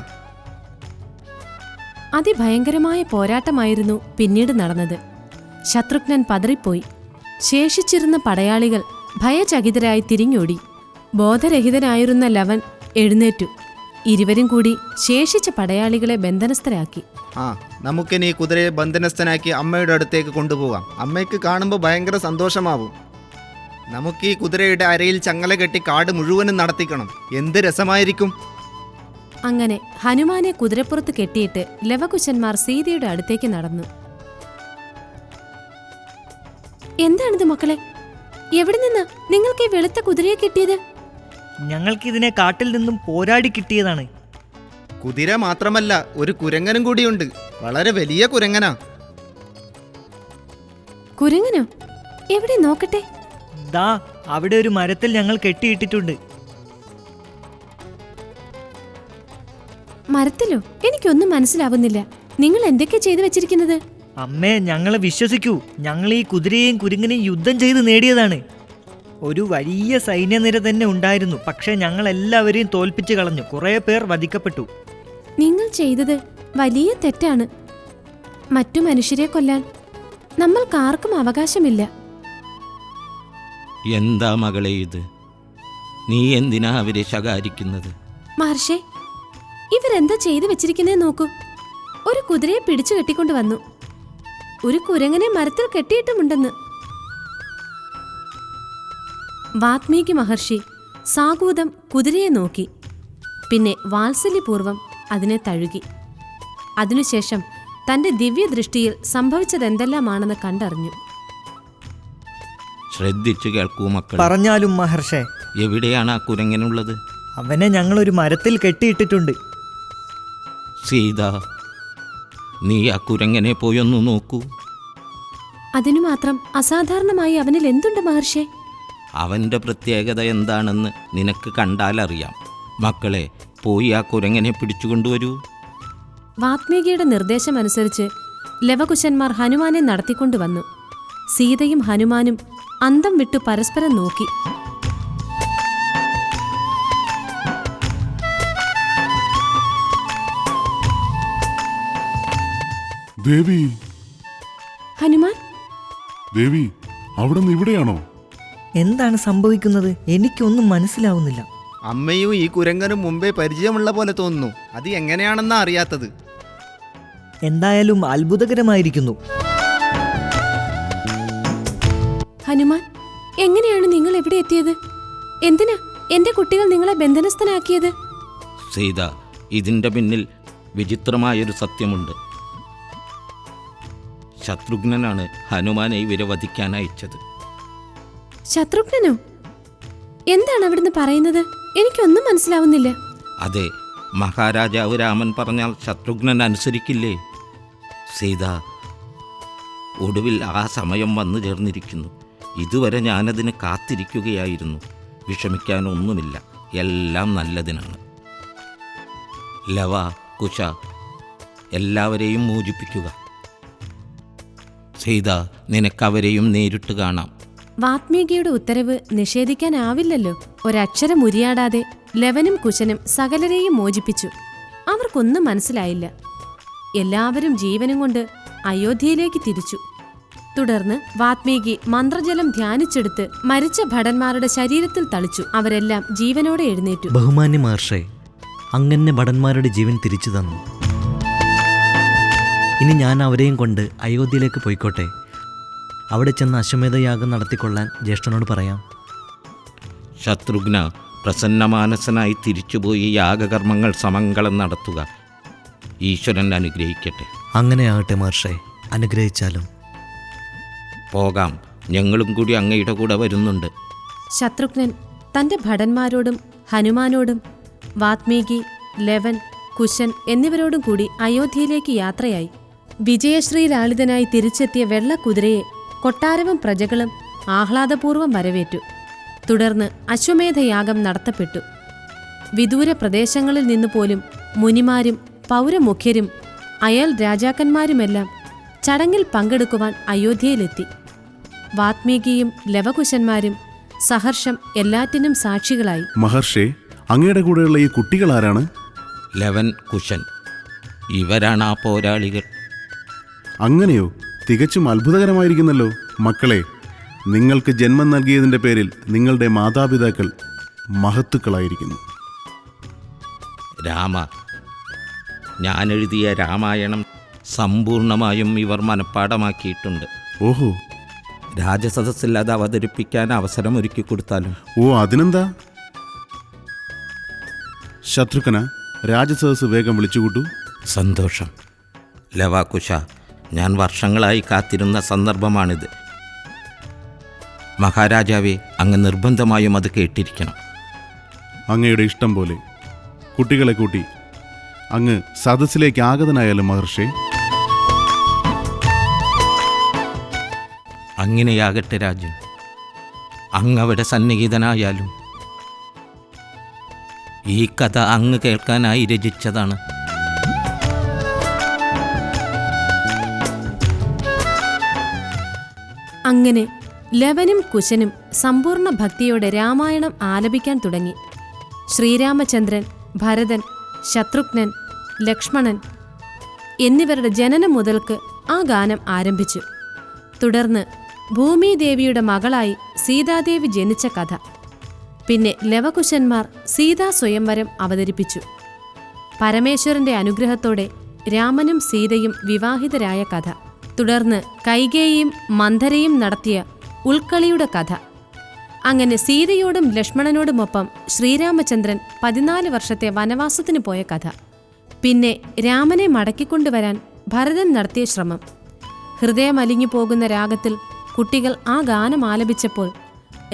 അതിഭയങ്കരമായ പോരാട്ടമായിരുന്നു പിന്നീട് നടന്നത്. ശത്രുഘ്നൻ പതറിപ്പോയി. ശേഷിച്ചിരുന്ന പടയാളികൾ ഭയചകിതരായി തിരിഞ്ഞോടി. ബോധരഹിതനായിരുന്ന ലവൻ എഴുന്നേറ്റു. ഇരുവരും കൂടി ശേഷിച്ച പടയാളികളെ ബന്ധനസ്ഥരാക്കി. നമുക്കിനി ഈ കുതിരയെ ബന്ധനസ്ഥനാക്കി അമ്മയുടെ അടുത്തേക്ക് കൊണ്ടുപോകാം. അമ്മയ്ക്ക് കാണുമ്പോൾ ഭയങ്കര സന്തോഷമാവും. നമുക്ക് ഈ കുതിരയുടെ അരയിൽ ചങ്ങല കെട്ടി കാട് മുഴുവനും നടത്തിക്കണം. എന്ത് രസമായിരിക്കും! അങ്ങനെ ഹനുമാനെ കുതിരപ്പുറത്ത് കെട്ടിയിട്ട് ലവകുശന്മാർ സീതയുടെ അടുത്തേക്ക് നടന്നു. എന്താണിത് മക്കളെ? എവിടെ നിന്നാ നിങ്ങൾക്ക് ഈ വെളുത്ത കുതിരയെ കിട്ടിയത്? ഞങ്ങൾക്കിതിനെ കാട്ടിൽ നിന്നും പോരാടി കിട്ടിയതാണ്. കുതിര മാത്രമല്ല, ഒരു കുരങ്ങനും കൂടിയുണ്ട്. വളരെ വലിയ കുരങ്ങനാ. കുരങ്ങനോ? എവിടെ നോക്കട്ടെ. ദാ അവിടെ ഒരു മരത്തിൽ ഞങ്ങൾ കെട്ടിയിട്ടിട്ടുണ്ട്. മരത്തിലോ? എനിക്കൊന്നും മനസ്സിലാവുന്നില്ല. നിങ്ങൾ എന്തൊക്കെ ചെയ്തു വെച്ചിരിക്കുന്നത്? അമ്മേ, ഞങ്ങളെ വിശ്വസിക്കൂ. ഞങ്ങൾ ഈ കുതിരയെയും കുരങ്ങനെയും യുദ്ധം ചെയ്ത് നേടിയതാണ്. ഒരു വലിയ സൈന്യനിര തന്നെ ഉണ്ടായിരുന്നു. പക്ഷേ ഞങ്ങൾ എല്ലാവരെയും തോൽപ്പിച്ചു കളഞ്ഞു. കുറേ പേർ വധിക്കപ്പെട്ടു. നിങ്ങൾ ചെയ്തത് വലിയ തെറ്റാണ്. മറ്റു മനുഷ്യരെ കൊല്ലാൻ നമ്മൾക്കാർക്കും അവകാശമില്ല. എന്താ മകളെ ഇത്? നീ എന്തിനാ അവരെ ശകാരിക്കുന്നത്? മഹർഷേ, ഇവരെന്താ ചെയ്തു വെച്ചിരിക്കുന്നേ നോക്കൂ. ഒരു കുതിരയെ പിടിച്ചു കെട്ടിക്കൊണ്ട് വന്നു. ഒരു കുരങ്ങനെ മരത്തിൽ കെട്ടിയിട്ടുമുണ്ടെന്ന്. വാത്മീകി മഹർഷി സാഗൂതം കുതിരയെ നോക്കി. പിന്നെ വാത്സല്യപൂർവം അതിനെ തഴുകി. അതിനുശേഷം തന്റെ ദിവ്യദൃഷ്ടിയിൽ സംഭവിച്ചതെന്തെല്ലാമാണെന്ന് കണ്ടറിഞ്ഞു. ശ്രദ്ധിച്ചു കേൾക്കൂ മക്കൾ. പറഞ്ഞാലും മഹർഷേ, എവിടെയാണ് ആ കുരങ്ങനുള്ളത്? അവനെ ഞങ്ങളൊരു മരത്തിൽ കെട്ടിയിട്ടിട്ടുണ്ട്. സീത, നീ ആ കുരങ്ങനെ പോയൊന്നു നോക്കൂ. അതിനു മാത്രം അസാധാരണമായി അവനിൽ എന്തുണ്ട് മഹർഷേ? അവൻ്റെ പ്രത്യേകത എന്താണെന്ന് നിനക്ക് കണ്ടാലറിയാം. മക്കളെ, പോയി ആ കുരങ്ങനെ പിടിച്ചുകൊണ്ടുവരൂ. വാത്മീകിയുടെ നിർദ്ദേശമനുസരിച്ച് ലവകുശന്മാർ ഹനുമാനെ നടത്തിക്കൊണ്ടുവന്നു. സീതയും ഹനുമാനും അന്തം വിട്ടു പരസ്പരം നോക്കി. ദേവി, ഹനുമാൻ, ദേവി, അവിടെ നിന്ന് ഇവിടെയാണോ? എന്താണ് സംഭവിക്കുന്നത്? എനിക്കൊന്നും മനസ്സിലാവുന്നില്ല. അമ്മയും ഈ കുരങ്ങനും മുമ്പേ പരിചയമുള്ള പോലെ തോന്നുന്നു. അത് എങ്ങനെയാണെന്നാ അറിയാത്തത്. എന്തായാലും അത്ഭുതകരമായിരിക്കുന്നു. ഹനുമാൻ, എങ്ങനെയാണ് നിങ്ങൾ എവിടെ എത്തിയത്? എന്തിനാ എന്റെ കുട്ടികൾ നിങ്ങളെ ബന്ധനസ്ഥനാക്കിയത്? സീത, ഇതിൻ്റെ പിന്നിൽ വിചിത്രമായൊരു സത്യമുണ്ട്. ശത്രുഘ്നനാണ് ഹനുമാനെ ഇവരെ വധിക്കാൻ അയച്ചത്. ശത്രുഘ്നനോ? എന്താണ് അവിടുന്ന് പറയുന്നത്? എനിക്കൊന്നും മനസ്സിലാവുന്നില്ല. അതെ, മഹാരാജാവ് രാമൻ പറഞ്ഞാൽ ശത്രുഘ്നൻ അനുസരിക്കില്ലേ? സീത, ഒടുവിൽ ആ സമയം വന്നു ചേർന്നിരിക്കുന്നു. ഇതുവരെ ഞാനതിന് കാത്തിരിക്കുകയായിരുന്നു. വിഷമിക്കാനൊന്നുമില്ല, എല്ലാം നല്ലതിനാണ്. ലവ, കുശ, എല്ലാവരെയും മോചിപ്പിക്കുക. സീത, നിനക്കവരെയും നേരിട്ട് കാണാം. വാത്മീകിയുടെ ഉത്തരവ് നിഷേധിക്കാനാവില്ലല്ലോ. ഒരക്ഷരം ഉരിയാടാതെ ലവനും കുശനും സകലരെയും മോചിപ്പിച്ചു. അവർക്കൊന്നും മനസ്സിലായില്ല. എല്ലാവരും ജീവനും കൊണ്ട് അയോധ്യയിലേക്ക് തിരിച്ചു. തുടർന്ന് വാത്മീകി മന്ത്രജലം ധ്യാനിച്ചെടുത്ത് മരിച്ച ഭടന്മാരുടെ ശരീരത്തിൽ തളിച്ചു. അവരെല്ലാം ജീവനോടെ എഴുന്നേറ്റു. ബഹുമാന്യ മഹർഷേ, അങ്ങനെ ഭടന്മാരുടെ ജീവൻ തിരിച്ചു തന്നു. ഇനി ഞാൻ അവരെയും കൊണ്ട് അയോധ്യയിലേക്ക് പോയിക്കോട്ടെ. അവിടെ ചെന്ന് അശ്വമേധയാഗം നടത്തിക്കൊള്ളാൻ ജ്യേഷ്ഠനോട് പറയാം. ശത്രുഘ്ന, പ്രസന്നമാനസനായി തിരിച്ചുപോയി യാഗകർമ്മങ്ങൾ സമംഗളം നടത്തുക. ഈശ്വരൻ അനുഗ്രഹിക്കട്ടെ. അങ്ങനെയാകട്ടെ മഹർഷേ, അനുഗ്രഹിച്ചാലും. പോകാം, ഞങ്ങളും കൂടി അങ്ങയുടെ കൂടെ വരുന്നുണ്ട്. ശത്രുഘ്നൻ തന്റെ ഭടന്മാരോടും ഹനുമാനോടും വാത്മീകി, ലവൻ, കുശൻ എന്നിവരോടും കൂടി അയോധ്യയിലേക്ക് യാത്രയായി. വിജയശ്രീലാളിതനായി തിരിച്ചെത്തിയ വെള്ളക്കുതിരയെ കൊട്ടാരവും പ്രജകളും ആഹ്ലാദപൂർവ്വം വരവേറ്റു. തുടർന്ന് അശ്വമേധയാഗം നടത്തപ്പെട്ടു. വിദൂര പ്രദേശങ്ങളിൽ നിന്നു പോലും മുനിമാരും പൗരമുഖ്യരും അയൽ രാജാക്കന്മാരുമെല്ലാം ചടങ്ങിൽ പങ്കെടുക്കുവാൻ അയോധ്യയിലെത്തി. വാത്മീകിയും ലവകുശന്മാരും സഹർഷം എല്ലാറ്റിനും സാക്ഷികളായി. മഹർഷേ, അങ്ങയുടെ കൂടെയുള്ള ഈ കുട്ടികൾ ആരാണ്? ലവൻ, കുശൻ, ഇവരാണ് ആ പോരാളികൾ. അങ്ങനെയോ? തികച്ചും അത്ഭുതകരമായിരിക്കുന്നല്ലോ. മക്കളെ, നിങ്ങൾക്ക് ജന്മം നൽകിയതിൻ്റെ പേരിൽ നിങ്ങളുടെ മാതാപിതാക്കൾ മഹത്തുക്കളായിരിക്കുന്നു. രാമ, ഞാനെഴുതിയ രാമായണം സമ്പൂർണമായും ഇവർ മനഃപ്പാടമാക്കിയിട്ടുണ്ട്. ഓഹോ, രാജസദസ്സിൽ അത് അവതരിപ്പിക്കാൻ അവസരമൊരുക്കി കൊടുത്താലും. ഓ, അതിനെന്താ? ശത്രുഘ്ന, രാജസദസ് വേഗം വിളിച്ചുകൂട്ടു. സന്തോഷം. ലവാകുശ, ഞാൻ വർഷങ്ങളായി കാത്തിരുന്ന സന്ദർഭമാണിത്. മഹാരാജാവേ, അങ്ങ് നിർബന്ധമായും അത് കേട്ടിരിക്കണം. അങ്ങയുടെ ഇഷ്ടം പോലെ. കുട്ടികളെ കൂട്ടി അങ്ങ് സദസ്സിലേക്ക് ആഗതനായാലും മഹർഷേ. അങ്ങനെയാകട്ടെ രാജൻ, അങ്ങവിടെ സന്നിഹിതനായാലും. ഈ കഥ അങ്ങ് കേൾക്കാനായി രചിച്ചതാണ്. അങ്ങനെ ലവനും കുശനും സമ്പൂർണ്ണ ഭക്തിയോടെ രാമായണം ആലപിക്കാൻ തുടങ്ങി. ശ്രീരാമചന്ദ്രൻ, ഭരതൻ, ശത്രുഘ്നൻ, ലക്ഷ്മണൻ എന്നിവരുടെ ജനനം മുതൽക്ക് ആ ഗാനം ആരംഭിച്ചു. തുടർന്ന് ഭൂമിദേവിയുടെ മകളായി സീതാദേവി ജനിച്ച കഥ. പിന്നെ ലവകുശന്മാർ സീതാ സ്വയംവരം അവതരിപ്പിച്ചു. പരമേശ്വരന്റെ അനുഗ്രഹത്തോടെ രാമനും സീതയും വിവാഹിതരായ കഥ. തുടർന്ന് കൈകേയിയും മന്ധരയും നടത്തിയ ഉൾക്കളിയുടെ കഥ. അങ്ങനെ സീതയോടും ലക്ഷ്മണനോടുമൊപ്പം ശ്രീരാമചന്ദ്രൻ 14 വർഷത്തെ വനവാസത്തിന് പോയ കഥ. പിന്നെ രാമനെ മടക്കിക്കൊണ്ടുവരാൻ ഭരതൻ നടത്തിയ ശ്രമം. ഹൃദയമലിഞ്ഞു പോകുന്ന രാഗത്തിൽ കുട്ടികൾ ആ ഗാനം ആലപിച്ചപ്പോൾ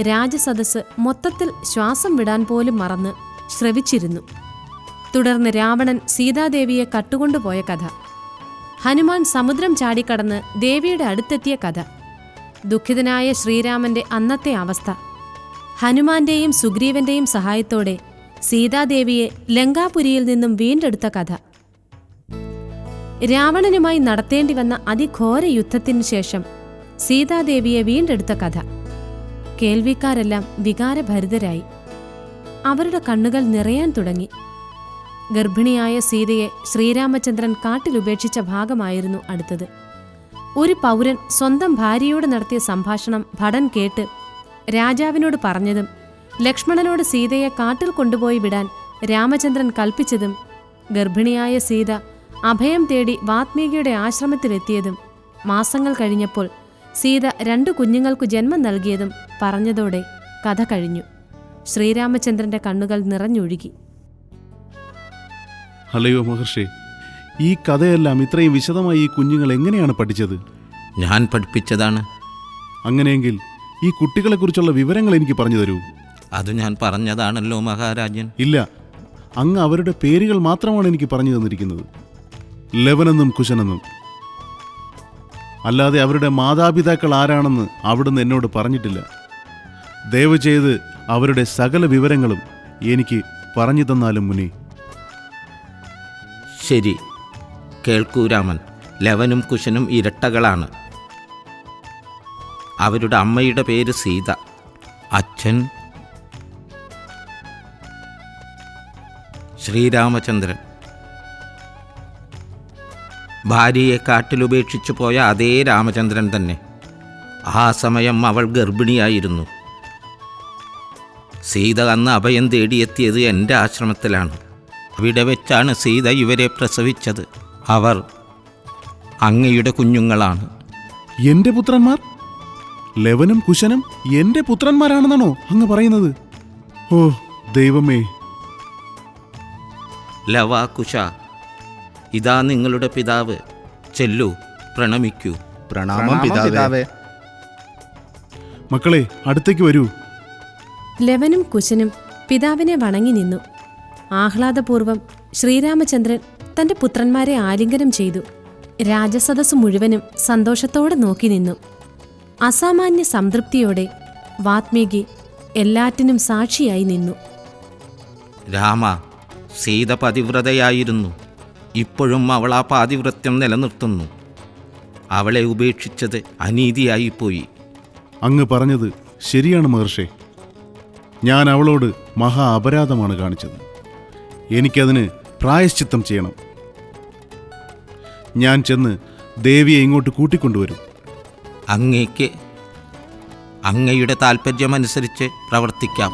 രാജസദസ്സ് മൊത്തത്തിൽ ശ്വാസം വിടാൻ പോലും മറന്ന് ശ്രവിച്ചിരുന്നു. തുടർന്ന് രാവണൻ സീതാദേവിയെ കട്ടുകൊണ്ടുപോയ കഥ. ഹനുമാൻ സമുദ്രം ചാടിക്കടന്ന് ദേവിയുടെ അടുത്തെത്തിയ കഥ. ദുഃഖിതനായ ശ്രീരാമന്റെ അന്നത്തെ അവസ്ഥ. ഹനുമാന്റെയും സുഗ്രീവന്റെയും സഹായത്തോടെ സീതാദേവിയെ ലങ്കാപുരിയിൽ നിന്നും വീണ്ടെടുത്ത കഥ. രാവണനുമായി നടത്തേണ്ടി വന്ന അതിഘോര യുദ്ധത്തിനു ശേഷം സീതാദേവിയെ വീണ്ടെടുത്ത കഥ. കേൾവിക്കാരെല്ലാം വികാരഭരിതരായി. അവരുടെ കണ്ണുകൾ നിറയാൻ തുടങ്ങി. ഗർഭിണിയായ സീതയെ ശ്രീരാമചന്ദ്രൻ കാട്ടിലുപേക്ഷിച്ച ഭാഗമായിരുന്നു അടുത്തത്. ഒരു പൗരൻ സ്വന്തം ഭാര്യയോട് നടത്തിയ സംഭാഷണം ഭടൻ കേട്ട് രാജാവിനോട് പറഞ്ഞതും ലക്ഷ്മണനോട് സീതയെ കാട്ടിൽ കൊണ്ടുപോയി വിടാൻ രാമചന്ദ്രൻ കൽപ്പിച്ചതും ഗർഭിണിയായ സീത അഭയം തേടി വാത്മീകിയുടെ ആശ്രമത്തിലെത്തിയതും മാസങ്ങൾ കഴിഞ്ഞപ്പോൾ സീത 2 കുഞ്ഞുങ്ങൾക്കു ജന്മം നൽകിയതും പറഞ്ഞതോടെ കഥ കഴിഞ്ഞു. ശ്രീരാമചന്ദ്രന്റെ കണ്ണുകൾ നിറഞ്ഞൊഴുകി. അല്ലയോ മഹർഷി, ഈ കഥയെല്ലാം ഇത്രയും വിശദമായി ഈ കുഞ്ഞുങ്ങൾ എങ്ങനെയാണ് പഠിച്ചത്? ഞാൻ പഠിപ്പിച്ചതാണ്. അങ്ങനെയെങ്കിൽ ഈ കുട്ടികളെക്കുറിച്ചുള്ള വിവരങ്ങൾ എനിക്ക് പറഞ്ഞു തരൂ. അത് ഞാൻ പറഞ്ഞതാണല്ലോ മഹാരാജൻ. ഇല്ല, അങ്ങ് അവരുടെ പേരുകൾ മാത്രമാണ് എനിക്ക് പറഞ്ഞു തന്നിരിക്കുന്നത്. ലവനെന്നും കുശനെന്നും. അല്ലാതെ അവരുടെ മാതാപിതാക്കൾ ആരാണെന്ന് അവിടുന്ന് എന്നോട് പറഞ്ഞിട്ടില്ല. ദയവ് ചെയ്ത് അവരുടെ സകല വിവരങ്ങളും എനിക്ക് പറഞ്ഞു തന്നാലും മുനി. ശരി, കേൾക്കൂ രാമൻ. ലവനും കുശനും ഇരട്ടകളാണ്. അവരുടെ അമ്മയുടെ പേര് സീത, അച്ഛൻ ശ്രീരാമചന്ദ്രൻ. ഭാര്യയെ കാട്ടിലുപേക്ഷിച്ചു പോയ അതേ രാമചന്ദ്രൻ തന്നെ. ആ സമയം അവൾ ഗർഭിണിയായിരുന്നു. സീത അന്ന് അഭയം തേടിയെത്തിയത് എൻ്റെ ആശ്രമത്തിലാണ്. അവിടെ വെച്ചാണ് സീത ഇവരെ പ്രസവിച്ചത്. അവർ അങ്ങയുടെ കുഞ്ഞുങ്ങളാണ്. എന്റെ പുത്രന്മാർ? ലവനും കുശനും എന്റെ പുത്രന്മാരാണെന്നാണോ അങ്ങ് പറയുന്നത്? ഓ ദൈവമേ! ലവ, കുശ, ഇതാ നിങ്ങളുടെ പിതാവ്. ചെല്ലു, പ്രണമിക്കൂ. പ്രണാമം പിതാവേ. മക്കളെ, അടുത്തേക്ക് വരൂ. ലവനും കുശനും പിതാവിനെ വണങ്ങി നിന്നു. ആഹ്ലാദപൂർവം ശ്രീരാമചന്ദ്രൻ തന്റെ പുത്രന്മാരെ ആലിംഗനം ചെയ്തു. രാജസദസ് മുഴുവനും സന്തോഷത്തോടെ നോക്കി നിന്നു. അസാമാന്യ സംതൃപ്തിയോടെ വാത്മീകി എല്ലാറ്റിനും സാക്ഷിയായി നിന്നു. രാമ, സീത പതിവ്രതയായിരുന്നു. ഇപ്പോഴും അവൾ ആ പാതിവ്രത്യം നിലനിർത്തുന്നു. അവളെ ഉപേക്ഷിച്ചത് അനീതിയായിപ്പോയി. അങ്ങ് പറഞ്ഞത് ശരിയാണ് മഹർഷേ. ഞാൻ അവളോട് മഹാ അപരാധമാണ് കാണിച്ചത്. എനിക്കതിന് പ്രായശ്ചിത്തം ചെയ്യണം. ഞാൻ ചെന്ന് ദേവിയെ ഇങ്ങോട്ട് കൂട്ടിക്കൊണ്ടുവരും. അങ്ങേക്ക് അങ്ങയുടെ താൽപ്പര്യമനുസരിച്ച് പ്രവർത്തിക്കാം.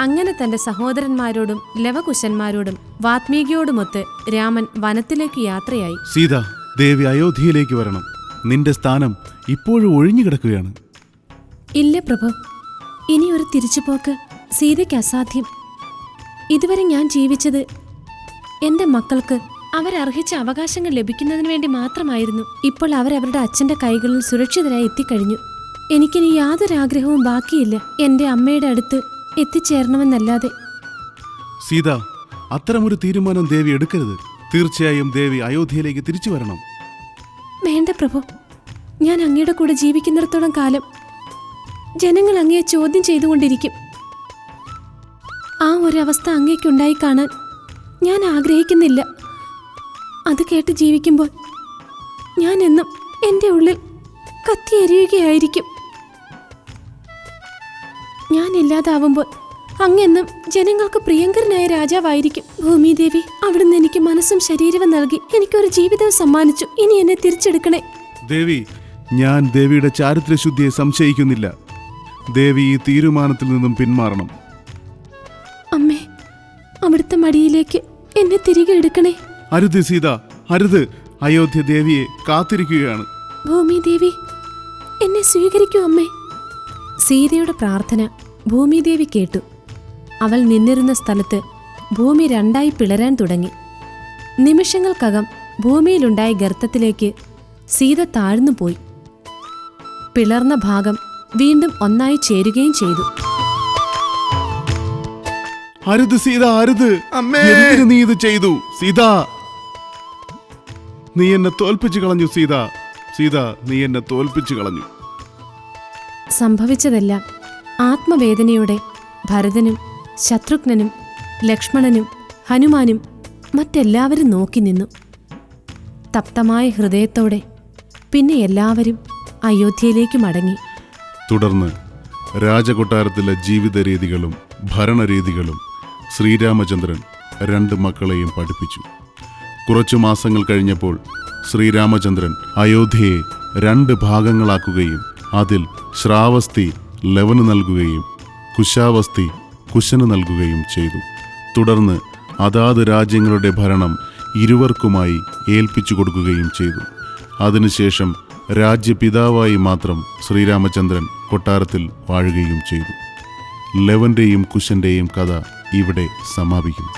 അങ്ങനെ തന്റെ സഹോദരന്മാരോടും ലവകുശന്മാരോടും വാത്മീകിയോടുമൊത്ത് രാമൻ വനത്തിലേക്ക് യാത്രയായി. സീത, ദേവി അയോധ്യയിലേക്ക് വരണം. നിന്റെ സ്ഥാനം ഇപ്പോഴും ഒഴിഞ്ഞു കിടക്കുകയാണ്. ഇല്ല പ്രഭു, ഇനി ഒരു തിരിച്ചുപോക്ക് സീതയ്ക്ക് അസാധ്യം. ഇതുവരെ ഞാൻ ജീവിച്ചത് എന്റെ മക്കൾക്ക് അവരർഹിച്ച അവകാശങ്ങൾ ലഭിക്കുന്നതിന് വേണ്ടി മാത്രമായിരുന്നു. ഇപ്പോൾ അവരവരുടെ അച്ഛന്റെ കൈകളിൽ സുരക്ഷിതരായി എത്തിക്കഴിഞ്ഞു. എനിക്കിനി യാതൊരു ആഗ്രഹവും ബാക്കിയില്ല, എന്റെ അമ്മയുടെ അടുത്ത് എത്തിച്ചേരണമെന്നല്ലാതെ. സീത, അത്തരമൊരു തീരുമാനം ദേവി എടുക്കരുത്. തീർച്ചയായും ദേവി അയോധ്യയിലേക്ക് തിരിച്ചു വരണം. വേണ്ട പ്രഭു, ഞാൻ അങ്ങയുടെ കൂടെ ജീവിക്കുന്നിടത്തോളം കാലം ജനങ്ങൾ അങ്ങയെ ചോദ്യം ചെയ്തുകൊണ്ടിരിക്കും. ആ ഒരവസ്ഥ അങ്ങേക്കുണ്ടായി കാണാൻ ഞാൻ ആഗ്രഹിക്കുന്നില്ല. അത് കേട്ട് ജീവിക്കുമ്പോൾ ഞാൻ എന്നും എൻ്റെ ഉള്ളിൽ കത്തിയെരിയുകയായിരിക്കും. ഞാൻ ഇല്ലാതാവുമ്പോൾ അങ്ങെന്നും ജനങ്ങൾക്ക് പ്രിയങ്കരനായ രാജാവായിരിക്കും. ഭൂമിദേവി അവിടുന്ന് എനിക്ക് മനസ്സും ശരീരവും നൽകി എനിക്കൊരു ജീവിതം സമ്മാനിച്ചു. ഇനി എന്നെ തിരിച്ചെടുക്കണേ. ദേവി, ഞാൻ ദേവിയുടെ ചാരിത്രശുദ്ധിയെ സംശയിക്കുന്നില്ല. ദേവി ഈ തീരുമാനത്തിൽ നിന്നും പിന്മാറണം. അമ്മേ, അവിടുത്തെ മടിയിലേക്ക് എന്നെ തിരികെ എടുക്കണേ. അരുത് സീത, അരുത്. അയോധ്യ ദേവിയെ കാത്തിരിക്കുകയാണ്. ഭൂമിദേവി എന്നെ സ്വീകരിക്കൂ അമ്മേ. സീതയുടെ പ്രാർത്ഥന ഭൂമിദേവി കേട്ടു. അവൾ നിന്നിരുന്ന സ്ഥലത്ത് ഭൂമി രണ്ടായി പിളരാൻ തുടങ്ങി. നിമിഷങ്ങൾക്കകം ഭൂമിയിലുണ്ടായ ഗർത്തത്തിലേക്ക് സീത താഴ്ന്നുപോയി. പിളർന്ന ഭാഗം വീണ്ടും ഒന്നായി ചേരുകയും ചെയ്തു. അരുത് സീത, അരുത്. അമ്മേ! എന്തിന് നീ ഇത് ചെയ്തു? സീത, നീ എന്നെ തോൽപ്പിച്ചു കളഞ്ഞു. സീത, സീത, നീ എന്നെ തോൽപ്പിച്ചു കളഞ്ഞു. സംഭവിച്ചതെല്ലാം ആത്മവേദനയോടെ ഭരതനും ശത്രുഘ്നനും ലക്ഷ്മണനും ഹനുമാനും മറ്റെല്ലാവരും നോക്കി നിന്നു. തപ്തമായ ഹൃദയത്തോടെ പിന്നെ എല്ലാവരും അയോധ്യയിലേക്ക് മടങ്ങി. തുടർന്ന് രാജകൊട്ടാരത്തിലെ ജീവിത രീതികളും ഭരണരീതികളും ശ്രീരാമചന്ദ്രൻ 2 മക്കളെയും പഠിപ്പിച്ചു. കുറച്ചു മാസങ്ങൾ കഴിഞ്ഞപ്പോൾ ശ്രീരാമചന്ദ്രൻ അയോധ്യയെ 2 ഭാഗങ്ങളാക്കുകയും അതിൽ ശ്രാവസ്തി ലവന് നൽകുകയും കുശാവസ്തി കുശന് നൽകുകയും ചെയ്തു. തുടർന്ന് അതാത് രാജ്യങ്ങളുടെ ഭരണം ഇരുവർക്കുമായി ഏൽപ്പിച്ചു കൊടുക്കുകയും ചെയ്തു. അതിനുശേഷം രാജ്യപിതാവായി മാത്രം ശ്രീരാമചന്ദ്രൻ കൊട്ടാരത്തിൽ വാഴുകയും ചെയ്തു. ലവന്റെയും കുശന്റെയും കഥ ഇവിടെ സമാപിക്കുന്നു.